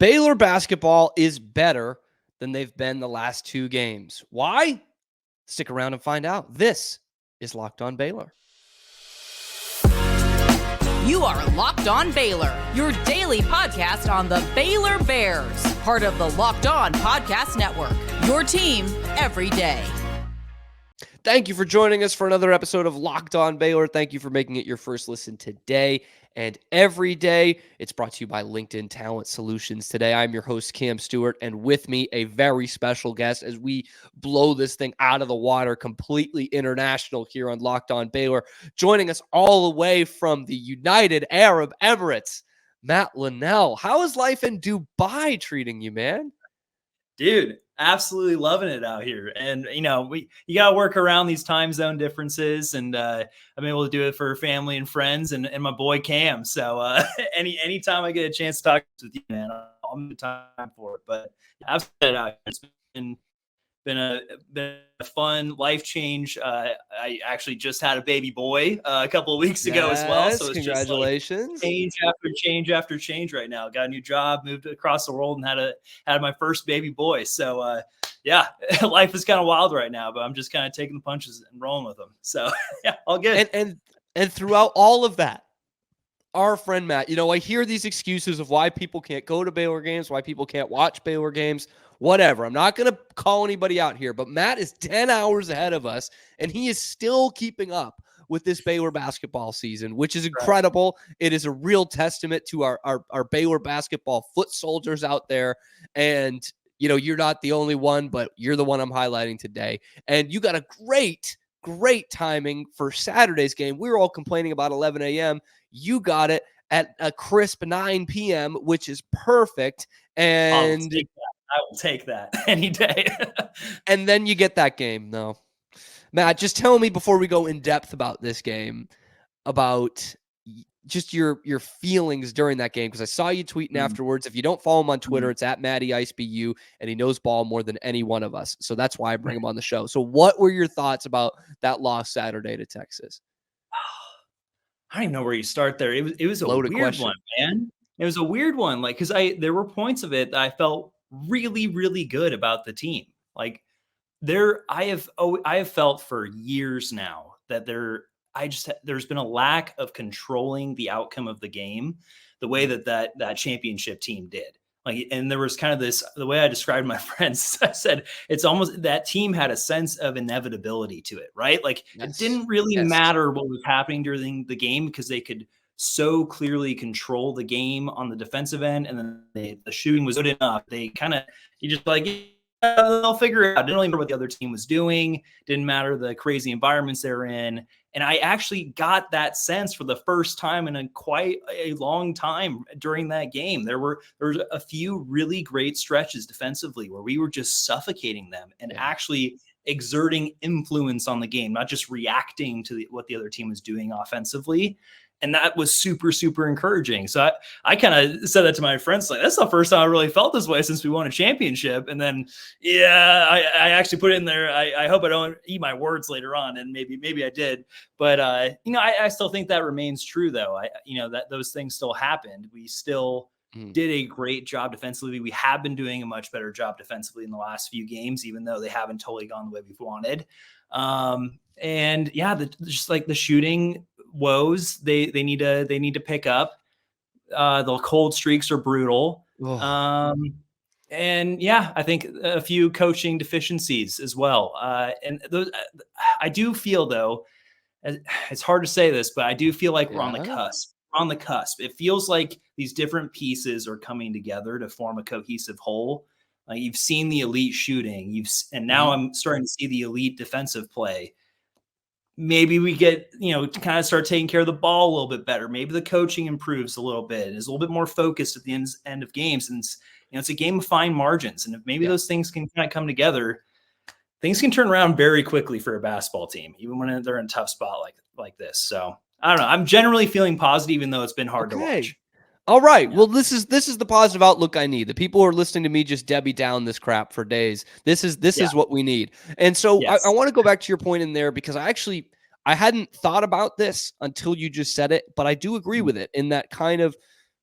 Baylor basketball is better than they've been the last 2 games. Why? Stick around and find out. This is Locked On Baylor. You are Locked On Baylor, your daily podcast on the Baylor Bears, part of the Locked On Podcast Network, your team every day. Thank you for joining us for another episode of Locked On Baylor. Thank you for making it your first listen today and every day. It's brought to you by LinkedIn Talent Solutions. Today, I'm your host, Cam Stewart, and with me, a very special guest as we blow this thing out of the water, completely international here on Locked On Baylor. Joining us all the way from the United Arab Emirates, Matt Linnell. How is life in Dubai treating you, man? Dude, absolutely loving it out here. And, you got to work around these time zone differences. And I've been able to do it for family and friends and my boy Cam. So anytime I get a chance to talk with you, man, I'll make time for it. But I've said it out here. It's been a fun life change. I actually just had a baby boy a couple of weeks ago as well. So it's congratulations. Just like change after change after change right now. Got a new job, moved across the world, and had my first baby boy. So yeah, life is kind of wild right now, but I'm just kind of taking the punches and rolling with them. So yeah, all good. And throughout all of that, our friend Matt, I hear these excuses of why people can't go to Baylor games, why people can't watch Baylor games. Whatever. I'm not going to call anybody out here, but Matt is 10 hours ahead of us, and he is still keeping up with this Baylor basketball season, which is incredible. Right. It is a real testament to our Baylor basketball foot soldiers out there. And, you're not the only one, but you're the one I'm highlighting today. And you got a great timing for Saturday's game. We were all complaining about 11 a.m. You got it at a crisp 9 p.m., which is perfect. And I will take that any day. And then you get that game, though. Matt, just tell me before we go in depth about this game, about just your feelings during that game, because I saw you tweeting afterwards. If you don't follow him on Twitter, it's at MattyIceBU, and he knows ball more than any one of us. So that's why I bring him on the show. So what were your thoughts about that loss Saturday to Texas? I don't even know where you start there. It was a Loaded weird question. One, man. It was a weird one, because there were points of it that I felt really, really good about the team. Like I have felt for years now that there's been a lack of controlling the outcome of the game the way that championship team did. Like, and there was kind of the way I described my friends, I said, it's almost that team had a sense of inevitability to it, right? Like It didn't really matter what was happening during the game, because they could so clearly control the game on the defensive end, and then the shooting was good enough. You just like, yeah, they'll figure it out. Didn't really matter what the other team was doing. Didn't matter the crazy environments they're in. And I actually got that sense for the first time in quite a long time during that game. There was a few really great stretches defensively where we were just suffocating them and actually exerting influence on the game, not just reacting to what the other team was doing offensively. And that was super, super encouraging. So I kind of said that to my friends, like, that's the first time I really felt this way since we won a championship. And then, I actually put it in there. I hope I don't eat my words later on. And maybe I did. But, I still think that remains true, though. That those things still happened. We still did a great job defensively. We have been doing a much better job defensively in the last few games, even though they haven't totally gone the way we've wanted. Just like the shooting woes, they need to pick up. The cold streaks are brutal. I think a few coaching deficiencies as well. And those, I do feel, though, it's hard to say this, but I do feel like we're on the cusp. We're on the cusp. It feels like these different pieces are coming together to form a cohesive whole. You've seen the elite shooting, and now I'm starting to see the elite defensive play. Maybe we get, kind of start taking care of the ball a little bit better. Maybe the coaching improves a little bit. Is a little bit more focused at the end of games. And it's a game of fine margins. And if maybe those things can kind of come together, things can turn around very quickly for a basketball team, even when they're in a tough spot like this. So I don't know. I'm generally feeling positive, even though it's been hard to watch. All right. Yeah. Well, this is the positive outlook I need. The people who are listening to me just Debbie down this crap for days. This is what we need. And so I want to go back to your point in there, because I hadn't thought about this until you just said it, but I do agree with it in that kind of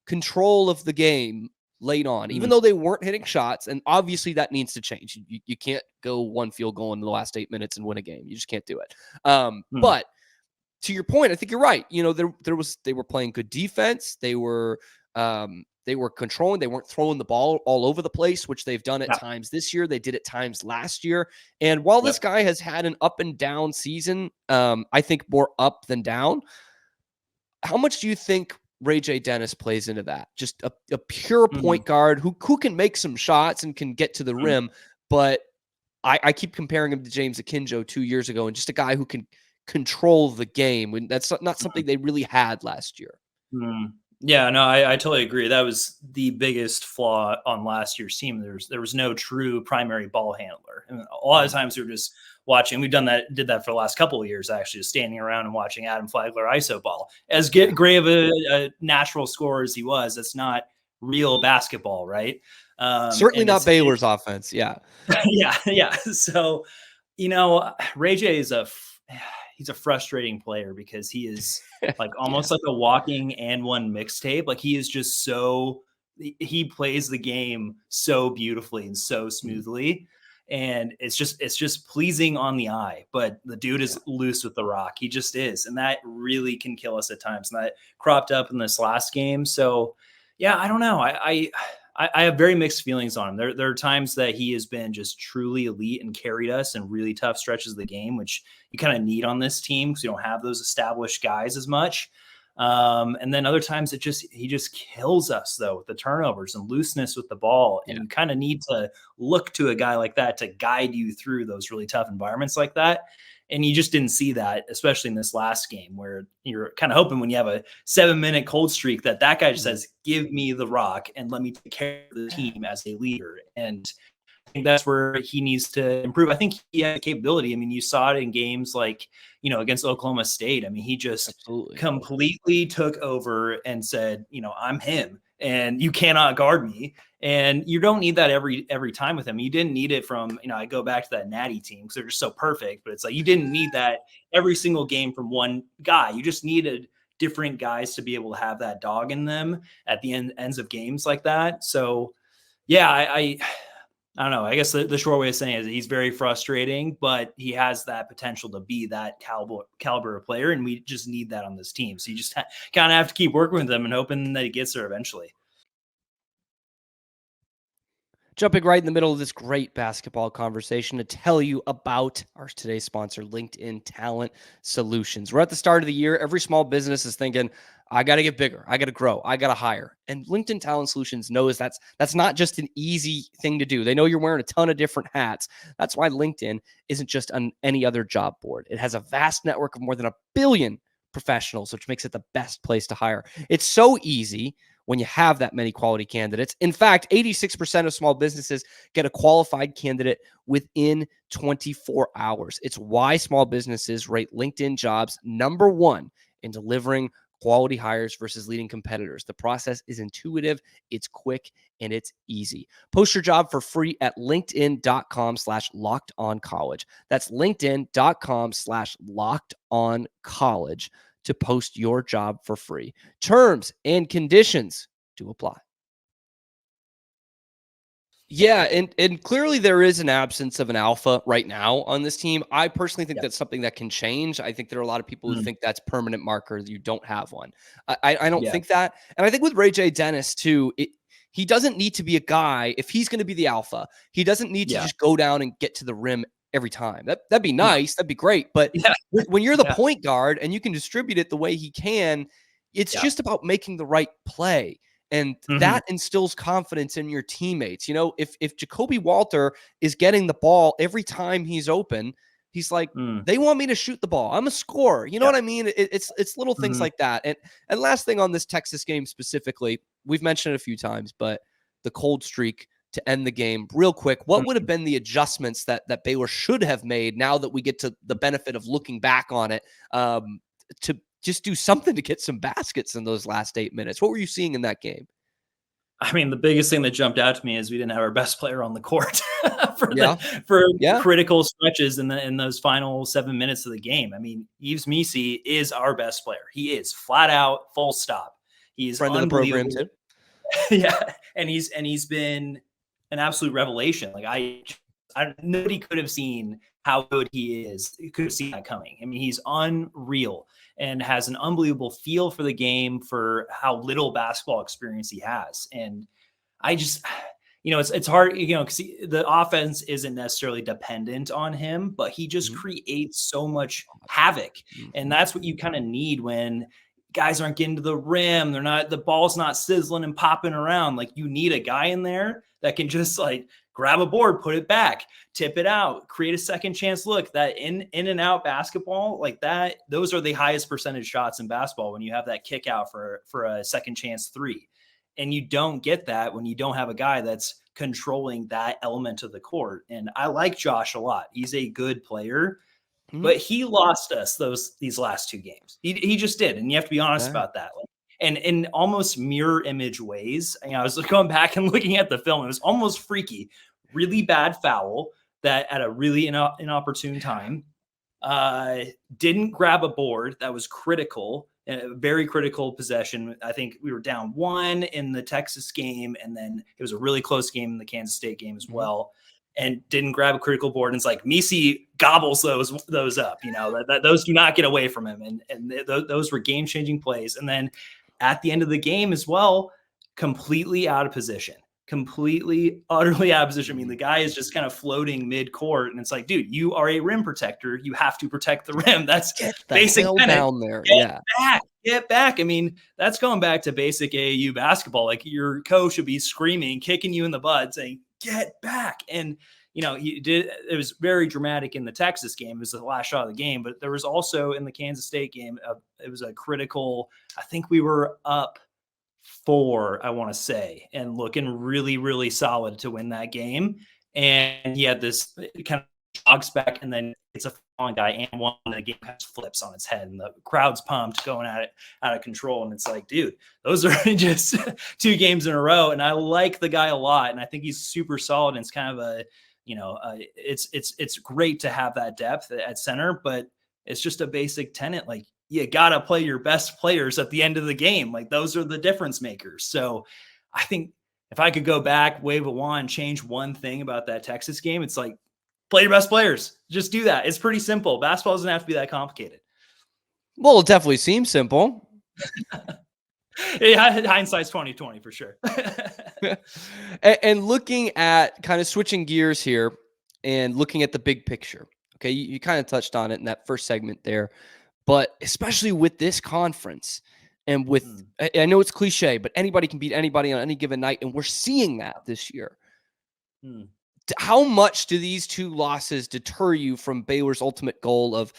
control of the game. late on, even though they weren't hitting shots. And obviously that needs to change. You can't go one field goal in the last 8 minutes and win a game. You just can't do it. But to your point, I think you're right. You know, they were playing good defense. They were controlling. They weren't throwing the ball all over the place, which they've done at times this year. They did at times last year. And while this guy has had an up and down season, I think more up than down. How much do you think Ray J. Dennis plays into that? Just a pure point guard who can make some shots and can get to the rim. But I keep comparing him to James Akinjo 2 years ago, and just a guy who can control the game. When that's not something they really had last year. Yeah, no, I totally agree. That was the biggest flaw on last year's team. There was no true primary ball handler. And a lot of times we were just watching. Did that for the last couple of years, actually, just standing around and watching Adam Flagler ISO ball. As great of a natural scorer as he was, that's not real basketball, right? Certainly not Baylor's offense. Yeah. yeah. So, Ray J is he's a frustrating player because he is like almost like a walking and one mixtape. Like he is just he plays the game so beautifully and so smoothly. And it's just pleasing on the eye, but the dude is loose with the rock. He just is. And that really can kill us at times. And that cropped up in this last game. So yeah, I don't know. I have very mixed feelings on him. There are times that he has been just truly elite and carried us in really tough stretches of the game, which you kind of need on this team because you don't have those established guys as much. And then other times he just kills us though with the turnovers and looseness with the ball. And you kind of need to look to a guy like that to guide you through those really tough environments like that. And you just didn't see that, especially in this last game where you're kind of hoping when you have a 7-minute cold streak that guy just says, give me the rock and let me take care of the team as a leader. And I think that's where he needs to improve. I think he had the capability. I mean, you saw it in games like, against Oklahoma State. I mean, he just completely took over and said, I'm him and you cannot guard me. And you don't need that every time with him. You didn't need it from, I go back to that Natty team because they're just so perfect, but it's like, you didn't need that every single game from one guy. You just needed different guys to be able to have that dog in them at the ends of games like that. So yeah, I don't know. I guess the short way of saying it is he's very frustrating, but he has that potential to be that caliber of player. And we just need that on this team. So you just kind of have to keep working with them and hoping that he gets there eventually. Jumping right in the middle of this great basketball conversation to tell you about our today's sponsor, LinkedIn Talent Solutions. We're at the start of the year. Every small business is thinking, I got to get bigger. I got to grow. I got to hire. And LinkedIn Talent Solutions knows that's not just an easy thing to do. They know you're wearing a ton of different hats. That's why LinkedIn isn't just on any other job board. It has a vast network of more than 1 billion professionals, which makes it the best place to hire. It's so easy when you have that many quality candidates. In fact, 86% of small businesses get a qualified candidate within 24 hours. It's why small businesses rate LinkedIn Jobs #1 in delivering quality hires versus leading competitors. The process is intuitive, it's quick, and it's easy. Post your job for free at linkedin.com/lockedoncollege. That's linkedin.com/lockedoncollege to post your job for free. Terms and conditions do apply. Yeah, and clearly there is an absence of an alpha right now on this team. I personally think that's something that can change. I think there are a lot of people who think that's permanent marker that you don't have one. I don't think that. And I think with Ray J. Dennis too, he doesn't need to be a guy. If he's going to be the alpha, he doesn't need to just go down and get to the rim every time. That'd be nice. That'd be great. But when you're the point guard and you can distribute it the way he can, it's just about making the right play. And that instills confidence in your teammates. If Jacoby Walter is getting the ball every time he's open, he's like, they want me to shoot the ball. I'm a scorer. You know what I mean? It's little things like that. And last thing on this Texas game specifically, we've mentioned it a few times, but the cold streak to end the game real quick. What would have been the adjustments that Baylor should have made now that we get to the benefit of looking back on it to just do something to get some baskets in those last 8 minutes? What were you seeing in that game? I mean, the biggest thing that jumped out to me is we didn't have our best player on the court for critical stretches in those final 7 minutes of the game. I mean, Yves Missi is our best player. He is flat out, full stop. He is friend of the program too. Yeah, and he's been an absolute revelation. Like nobody could have seen how good he is. You could have seen that coming. I mean, he's unreal and has an unbelievable feel for the game, for how little basketball experience he has. And I just, it's hard, because the offense isn't necessarily dependent on him, but he just creates so much havoc. And that's what you kind of need when guys aren't getting to the rim. The ball's not sizzling and popping around. Like, you need a guy in there that can just like grab a board, put it back, tip it out, create a second chance look. That in and out basketball like that, those are the highest percentage shots in basketball when you have that kick out for a second chance three. And you don't get that when you don't have a guy that's controlling that element of the court. And I like Josh a lot. He's a good player, but he lost us these last 2 games. He just did. And you have to be honest about that. And in almost mirror image ways, I was going back and looking at the film. It was almost freaky. Really bad foul that at a really inopportune time. Didn't grab a board. That was critical. A very critical possession. I think we were down 1 in the Texas game, and then it was a really close game in the Kansas State game as well. And didn't grab a critical board. And it's like Misi gobbles those up. Those do not get away from him. And those were game-changing plays. And then at the end of the game as well, completely out of position. Completely, utterly out of position. I mean, the guy is just kind of floating mid-court, and it's like, dude, you are a rim protector. You have to protect the rim. That's basic down there. Get back. I mean, that's going back to basic AAU basketball. Like, your coach should be screaming, kicking you in the butt, saying, get back. And he did. It was very dramatic in the Texas game. It was the last shot of the game, but there was also in the Kansas State game, it was a critical. I think we were up 4, I want to say, and looking really, really solid to win that game. And he had this kind of jogs back, and then it's a falling guy and one, and the game kind of flips on its head, and the crowd's pumped, going at it out of control. And it's like, dude, those are just 2 games in a row. And I like the guy a lot, and I think he's super solid. And it's kind of it's great to have that depth at center, but it's just a basic tenet. Like, you got to play your best players at the end of the game. Like, those are the difference makers. So I think if I could go back, wave a wand, change one thing about that Texas game, it's like, play your best players. Just do that. It's pretty simple. Basketball doesn't have to be that complicated. Well, it definitely seems simple. Yeah, hindsight's 20/20 for sure. And looking at, kind of switching gears here and looking at the big picture. Okay, you kind of touched on it in that first segment there. But especially with this conference and with, I know it's cliche, but anybody can beat anybody on any given night. And we're seeing that this year. How much do these 2 losses deter you from Baylor's ultimate goal of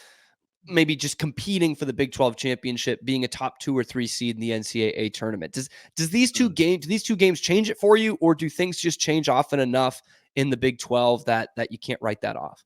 maybe just competing for the Big 12 championship, being a top 2 or 3 seed in the NCAA tournament? Does these 2 games change it for you, or do things just change often enough in the Big 12 that you can't write that off?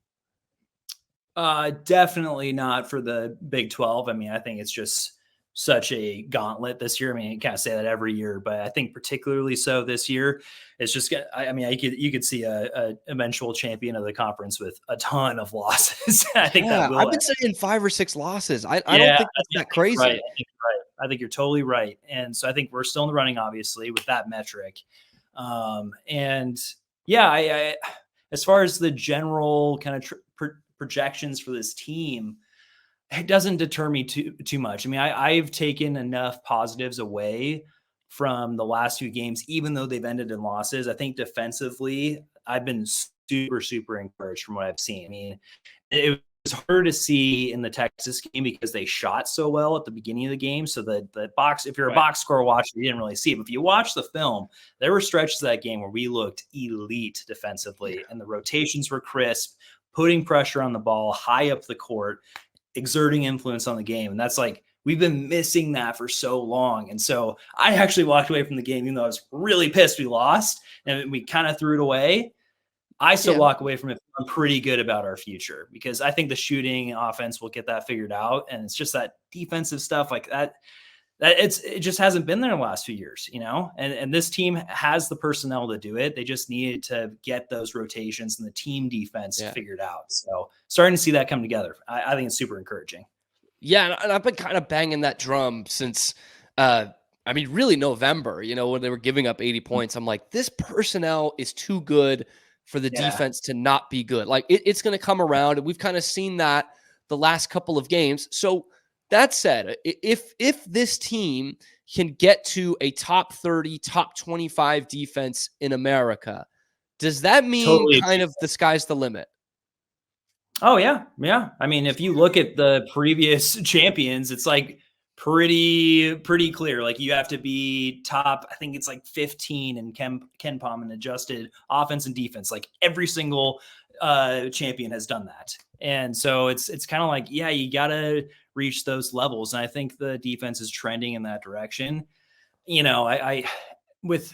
Definitely not for the Big 12. I mean, I think it's just such a gauntlet this year. I mean, you can't say that every year, but I think particularly so this year. It's just, I mean, you could see a eventual champion of the conference with a ton of losses. I think that will. I've been saying 5 or 6 losses. I don't think that's that crazy. Right. I think you're totally right. And so I think we're still in the running, obviously, with that metric. And yeah, I as far as the general kind of projections for this team, it doesn't deter me too much. I mean, I've taken enough positives away from the last 2 games, even though they've ended in losses. I think defensively, I've been super, super encouraged from what I've seen. I mean, it was hard to see in the Texas game because they shot so well at the beginning of the game. So the box, if you're a box score watcher, you didn't really see it. But if you watch the film, there were stretches of that game where we looked elite defensively, and the rotations were crisp, putting pressure on the ball, high up the court, exerting influence on the game. And that's like, we've been missing that for so long. And so I actually walked away from the game, even though I was really pissed we lost and we kind of threw it away. I still walk away from it. I'm pretty good about our future because I think the shooting offense will get that figured out. And it's just that defensive stuff like that. It just hasn't been there in the last few years, and this team has the personnel to do it. They just needed to get those rotations and the team defense figured out. So starting to see that come together. I think it's super encouraging. Yeah. And I've been kind of banging that drum since I mean, really November, when they were giving up 80 points, I'm like, this personnel is too good for the Yeah, defense to not be good. Like it's going to come around, and we've kind of seen that the last couple of games. So that said, if this team can get to a top 30, top 25 defense in America, does that mean totally. kind of the sky's the limit? Oh yeah, yeah. I mean, if you look at the previous champions, it's like pretty clear. Like you have to be top. I think it's like 15 in Ken Palm and adjusted offense and defense. Like every single champion has done that, and so it's kind of like, yeah, you gotta reach those levels. And I think the defense is trending in that direction. I with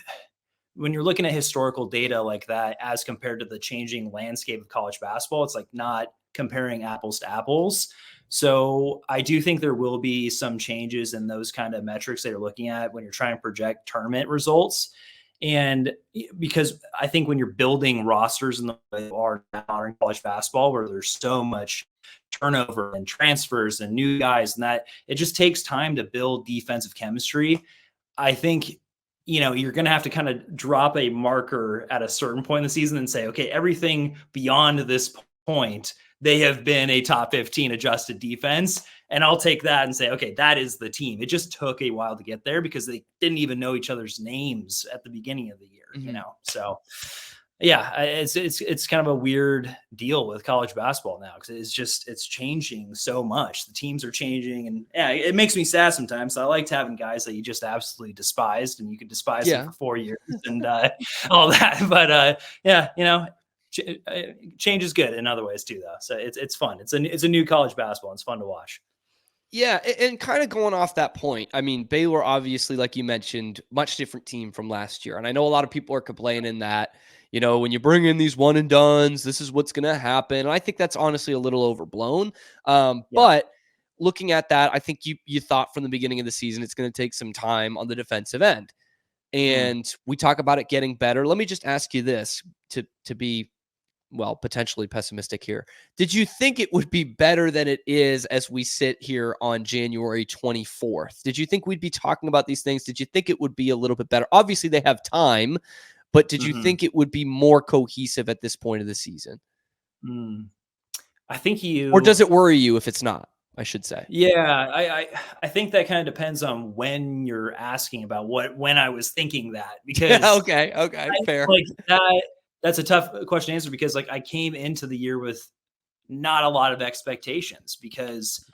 when you're looking at historical data like that as compared to the changing landscape of college basketball, it's like not comparing apples to apples. So I do think there will be some changes in those kind of metrics that you're looking at when you're trying to project tournament results. And because I think when you're building rosters in the way you are now in college basketball, where there's so much turnover and transfers and new guys, and that it just takes time to build defensive chemistry. I think you're going to have to kind of drop a marker at a certain point in the season and say, okay, everything beyond this point, they have been a top 15 adjusted defense. And I'll take that and say, okay, that is the team. It just took a while to get there because they didn't even know each other's names at the beginning of the year, So yeah, it's kind of a weird deal with college basketball now because it's changing so much. The teams are changing, and yeah, it makes me sad sometimes. I liked having guys that you just absolutely despised, and you could despise them for 4 years and all that. But change is good in other ways too, though. So it's fun. It's a new college basketball. And it's fun to watch. Yeah, and kind of going off that point, I mean, Baylor, obviously, like you mentioned, much different team from last year. And I know a lot of people are complaining that, when you bring in these one and dones, this is what's going to happen. And I think that's honestly a little overblown. But looking at that, I think you thought from the beginning of the season it's going to take some time on the defensive end. And we talk about it getting better. Let me just ask you this to be potentially pessimistic here. Did you think it would be better than it is as we sit here on January 24th? Did you think we'd be talking about these things? Did you think it would be a little bit better? Obviously, they have time, but did you think it would be more cohesive at this point of the season? I think Or does it worry you if it's not, I should say? Yeah, I think that kind of depends on when you're asking about when I was thinking that. Because okay, fair. Like that's a tough question to answer because like I came into the year with not a lot of expectations because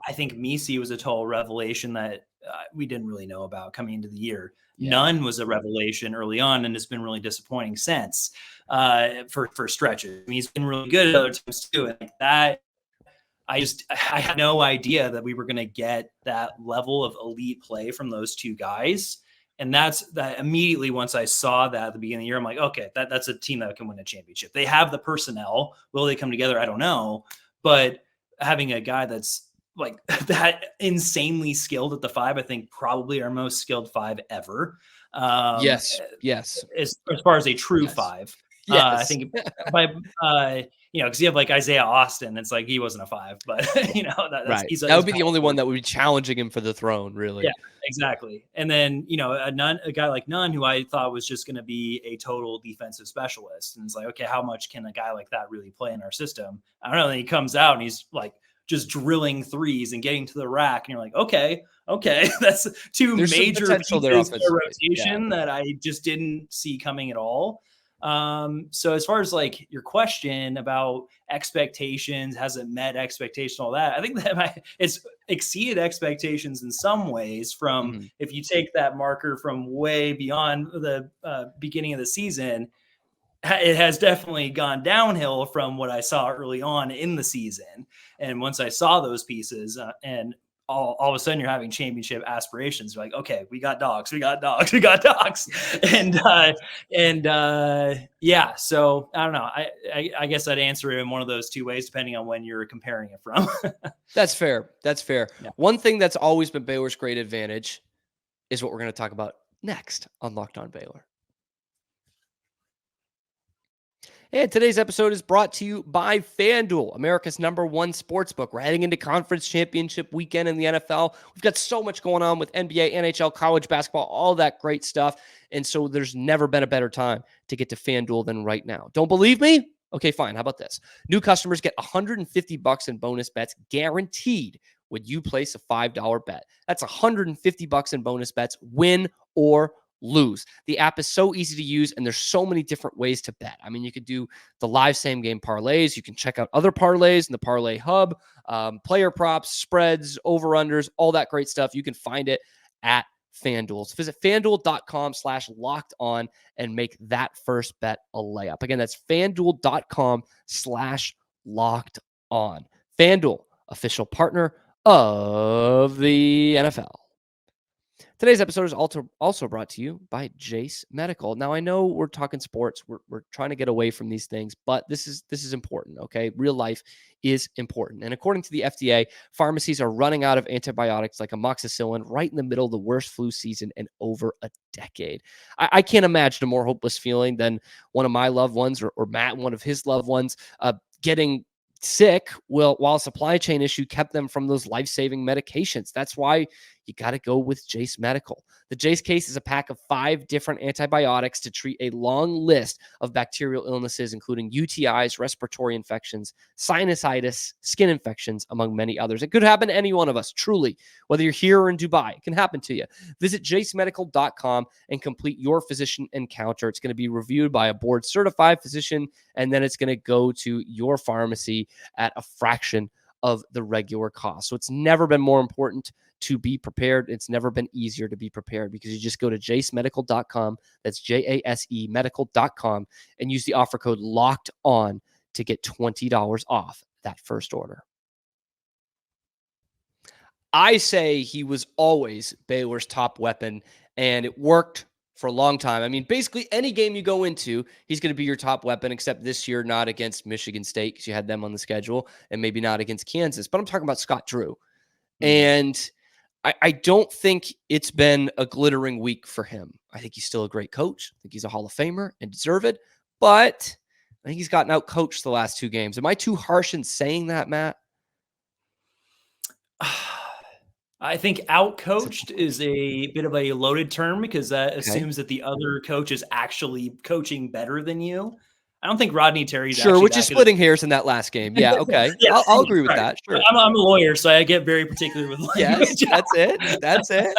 I think Misi was a total revelation that we didn't really know about coming into the year. Yeah. None was a revelation early on and has been really disappointing since for stretches. I mean, he's been really good at other times too. And like that, I had no idea that we were going to get that level of elite play from those two guys. And that's that immediately once I saw that at the beginning of the year, I'm like, okay, that's a team that can win a championship. They have the personnel. Will they come together? I don't know. But having a guy that's like that insanely skilled at the five, I think probably our most skilled five ever. Yes. As far as a true five. Yes. I think because you have like Isaiah Austin, it's like he wasn't a five, but right. That would be the only one that would be challenging him for the throne, really. Yeah, exactly. And then a guy like Nunn, who I thought was just going to be a total defensive specialist, and it's like, okay, how much can a guy like that really play in our system? I don't know. Then he comes out and he's like just drilling threes and getting to the rack, and you're like, okay, that's There's major pieces of rotation that I just didn't see coming at all. So as far as like your question about expectations, has it met expectations, all that, I think that it's exceeded expectations in some ways from if you take that marker from way beyond the beginning of the season, it has definitely gone downhill from what I saw early on in the season. And once I saw those pieces and all of a sudden you're having championship aspirations. You're like, okay, we got dogs. And yeah, so I don't know. I guess I'd answer it in one of those two ways, depending on when you're comparing it from. That's fair. Yeah. One thing that's always been Baylor's great advantage is what we're going to talk about next on Locked On Baylor. And today's episode is brought to you by FanDuel, America's #1 sportsbook. We're heading into conference championship weekend in the NFL. We've got so much going on with NBA, NHL, college basketball, all that great stuff. And so there's never been a better time to get to FanDuel than right now. Don't believe me? Okay, fine. How about this? New customers get $150 in bonus bets guaranteed when you place a $5 bet. That's $150 in bonus bets, win or lose. The app is so easy to use, and there's so many different ways to bet. I mean, you could do the live same game parlays. You can check out other parlays in the parlay hub, player props, spreads, over-unders, all that great stuff. You can find it at FanDuel. So visit FanDuel.com/locked-on and make that first bet a layup. Again, that's FanDuel.com/locked-on. FanDuel, official partner of the NFL. Today's episode is also brought to you by Jase Medical. Now, I know we're talking sports. We're trying to get away from these things, but this is important, okay? Real life is important. And according to the FDA, pharmacies are running out of antibiotics like amoxicillin right in the middle of the worst flu season in over a decade. I can't imagine a more hopeless feeling than one of my loved ones or Matt, one of his loved ones, getting sick while a supply chain issue kept them from those life-saving medications. That's why you got to go with Jase Medical. The Jase case is a pack of 5 different antibiotics to treat a long list of bacterial illnesses, including UTIs, respiratory infections, sinusitis, skin infections, among many others. It could happen to any one of us, truly, whether you're here or in Dubai. It can happen to you. Visit jasemedical.com and complete your physician encounter. It's going to be reviewed by a board-certified physician, and then it's going to go to your pharmacy at a fraction of the regular cost. So it's never been more important to be prepared. It's never been easier to be prepared because you just go to jasemedical.com. That's JASE medical.com and use the offer code locked on to get $20 off that first order. I say he was always Baylor's top weapon, and it worked for a long time. I mean, basically any game you go into, he's going to be your top weapon, except this year, not against Michigan State because you had them on the schedule, and maybe not against Kansas. But I'm talking about Scott Drew. And I don't think it's been a glittering week for him. I think he's still a great coach. I think he's a Hall of Famer and deserve it. But I think he's gotten out coached the last 2 games. Am I too harsh in saying that, Matt? I think out-coached is a bit of a loaded term because that assumes that the other coach is actually coaching better than you. I don't think Rodney Terry's sure, which is splitting hairs in that last game. Yeah, okay. Yes, I'll agree with that. Sure. I'm a lawyer, so I get very particular with language. Yes, that's it.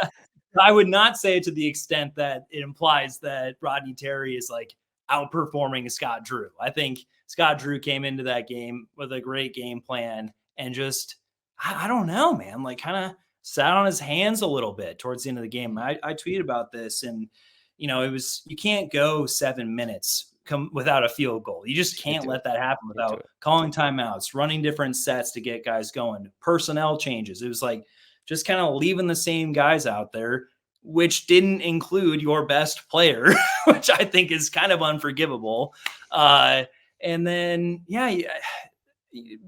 I would not say it to the extent that it implies that Rodney Terry is like outperforming Scott Drew. I think Scott Drew came into that game with a great game plan and just, I don't know, man, like kind of sat on his hands a little bit towards the end of the game. I tweeted about this, and you can't go 7 minutes without a field goal. You just can't let that happen without calling timeouts, running different sets to get guys going, personnel changes. It was like just kind of leaving the same guys out there, which didn't include your best player, which I think is kind of unforgivable. And then,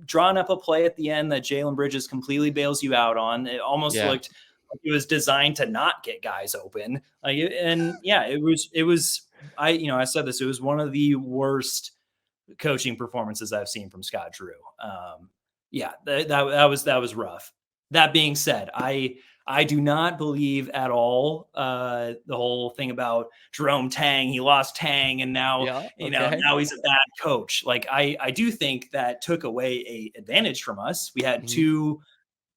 drawing up a play at the end that Jalen Bridges completely bails you out on. It almost looked like it was designed to not get guys open. It was. I said this. It was one of the worst coaching performances I've seen from Scott Drew. That was rough. That being said, I do not believe at all the whole thing about Jerome Tang. He lost Tang, and now now he's a bad coach. Like I do think that took away a advantage from us. We had 2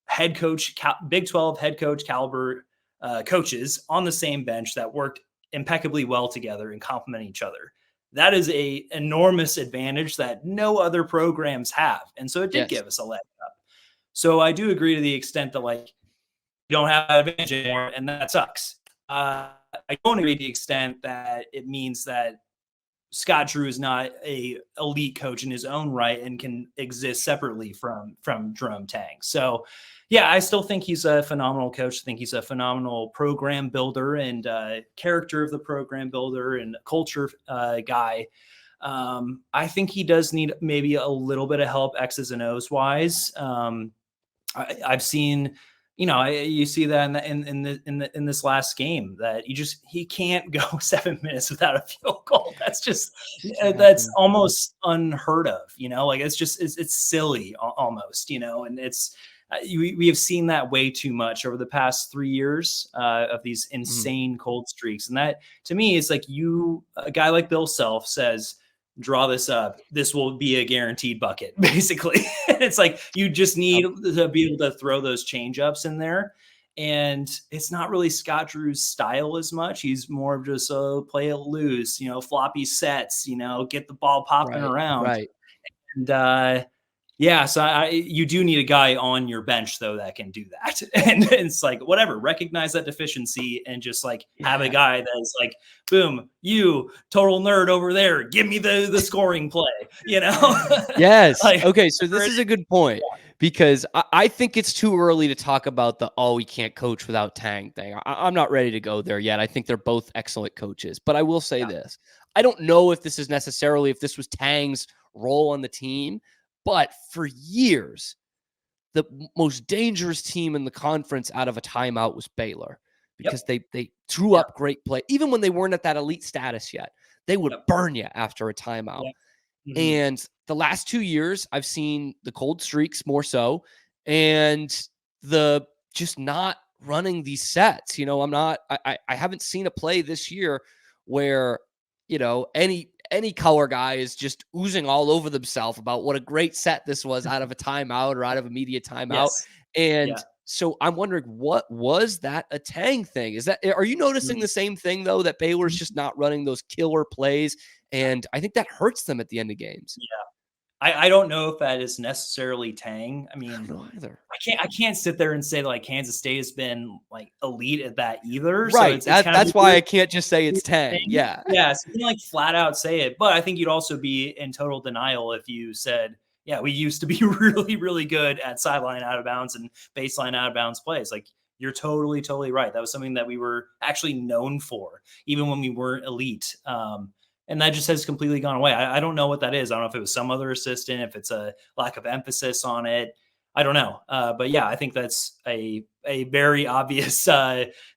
head coach, Big 12 head coach caliber coaches on the same bench that worked impeccably well together and complement each other. That is a enormous advantage that no other programs have, and so it did give us a leg up. So I do agree to the extent that like you don't have that advantage anymore, and that sucks. I don't agree to the extent that it means that Scott Drew is not a elite coach in his own right and can exist separately from Jerome Tang. So I still think he's a phenomenal coach. I think he's a phenomenal program builder and character of the program builder and culture guy. I think he does need maybe a little bit of help X's and O's wise. I've seen, you see that in this last game that he can't go 7 minutes without a field goal. That's just that's almost unheard of. Like it's silly almost. And it's we have seen that way too much over the past 3 years of these insane cold streaks, and that to me is like a guy like Bill Self says, draw this up, this will be a guaranteed bucket, basically. It's like you just need to be able to throw those change ups in there. And it's not really Scott Drew's style as much. He's more of just play it loose, floppy sets, get the ball popping around. Right. And so you do need a guy on your bench though that can do that. And it's like, whatever, recognize that deficiency and just like have a guy that's like, boom, you total nerd over there, give me the scoring play, Yes. Like, okay. So this is a good point because I think it's too early to talk about the, we can't coach without Tang thing. I'm not ready to go there yet. I think they're both excellent coaches, but I will say this. I don't know if this was Tang's role on the team. But for years, the most dangerous team in the conference out of a timeout was Baylor because they threw up great play. Even when they weren't at that elite status yet, they would burn you after a timeout. And the last 2 years, I've seen the cold streaks more so and the just not running these sets. I haven't seen a play this year where, any color guy is just oozing all over themselves about what a great set this was out of a timeout or out of a media timeout. And so I'm wondering, what was that a Tang thing? Are you noticing the same thing though, that Baylor's just not running those killer plays? And I think that hurts them at the end of games. Yeah. I don't know if that is necessarily Tang. I mean, I don't know either. I can't sit there and say that like Kansas State has been like elite at that either. Right. So that's why I can't just say it's Tang. Yeah. Yeah. So you can like flat out say it, but I think you'd also be in total denial if you said, yeah, we used to be really, really good at sideline out of bounds and baseline out of bounds plays. Like you're totally, totally right. That was something that we were actually known for, even when we weren't elite. And that just has completely gone away. I don't know what that is. I don't know if it was some other assistant, if it's a lack of emphasis on it. I don't know. But yeah, I think that's a very obvious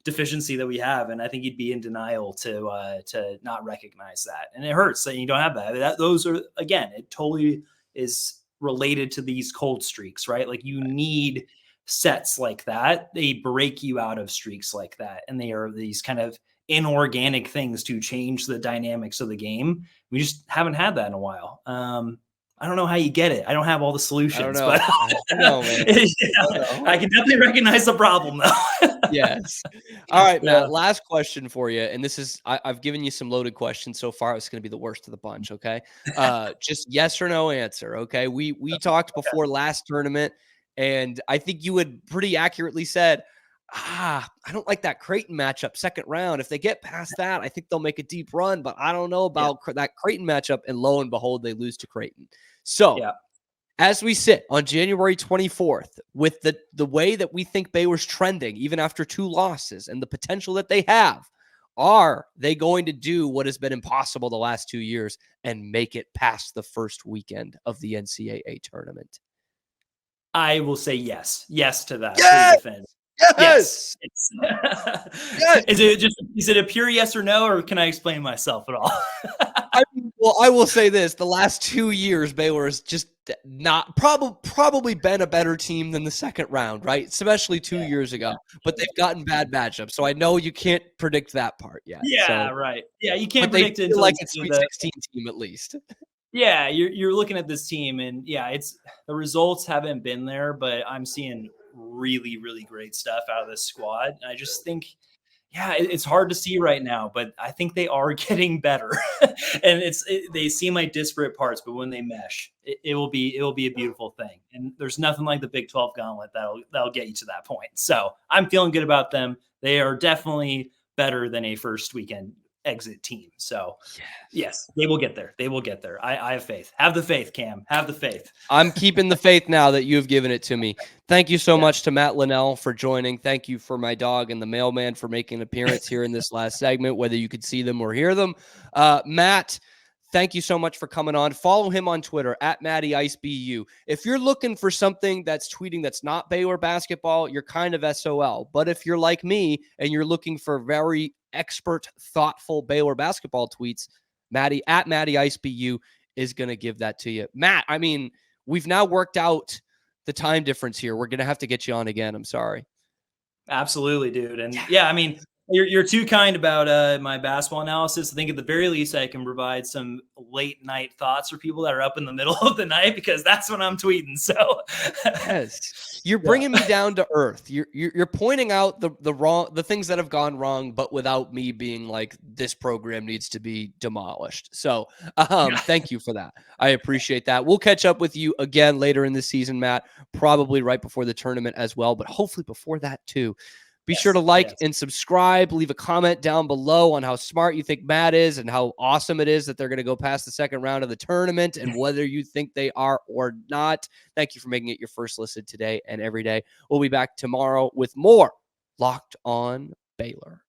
deficiency that we have. And I think you'd be in denial to not recognize that. And it hurts that you don't have that. Those are, again, it totally is related to these cold streaks, right? Like you need sets like that. They break you out of streaks like that. And they are these kind of inorganic things to change the dynamics of the game. We just haven't had that in a while. I don't know how you get it. I don't have all the solutions, but I can definitely recognize the problem though. Yes. All right, Matt, last question for you. And this is, I've given you some loaded questions so far. It's going to be the worst of the bunch. Okay. Just yes or no answer. Okay. We talked before last tournament and I think you had pretty accurately said, I don't like that Creighton matchup second round. If they get past that, I think they'll make a deep run, but I don't know about that Creighton matchup. And lo and behold, they lose to Creighton. So as we sit on January 24th, with the way that we think Baylor's trending, even after 2 losses and the potential that they have, are they going to do what has been impossible the last 2 years and make it past the first weekend of the NCAA tournament? I will say yes. Yes to that. Yes. Yes. Is it a pure yes or no, or can I explain myself at all? I will say this: the last 2 years, Baylor has just not probably been a better team than the second round, right? Especially 2 years ago, but they've gotten bad matchups. So I know you can't predict that part yet. Yeah, so, right. Yeah, you can't but predict it until like a Sweet 16 team at least. Yeah, you're looking at this team, and it's the results haven't been there, but I'm seeing really, really great stuff out of this squad. And I just think, it's hard to see right now, but I think they are getting better. And they seem like disparate parts, but when they mesh, it will be a beautiful thing. And there's nothing like the Big 12 gauntlet that'll get you to that point. So I'm feeling good about them. They are definitely better than a first weekend exit team. So yes, they will get there. They will get there. I have faith. Have the faith, Cam. Have the faith. I'm keeping the faith now that you have given it to me. Thank you so much to Matt Linnell for joining. Thank you for my dog and the mailman for making an appearance here in this last segment, whether you could see them or hear them. Matt, thank you so much for coming on. Follow him on Twitter at MattyIceBU. If you're looking for something that's tweeting that's not Baylor basketball, you're kind of SOL. But if you're like me and you're looking for very expert, thoughtful Baylor basketball tweets, Matty at MattyIceBU is going to give that to you. Matt, I mean, we've now worked out the time difference here. We're going to have to get you on again. I'm sorry. Absolutely, dude. And yeah, I mean, you're too kind about my basketball analysis. I think at the very least I can provide some late night thoughts for people that are up in the middle of the night, because that's when I'm tweeting. So yes, you're bringing me down to earth. You're pointing out the things that have gone wrong, but without me being like, this program needs to be demolished. So thank you for that. I appreciate that. We'll catch up with you again later in the season, Matt, probably right before the tournament as well, but hopefully before that too. Be sure to like and subscribe. Leave a comment down below on how smart you think Matt is and how awesome it is that they're going to go past the second round of the tournament, and whether you think they are or not. Thank you for making it your first listen today and every day. We'll be back tomorrow with more Locked On Baylor.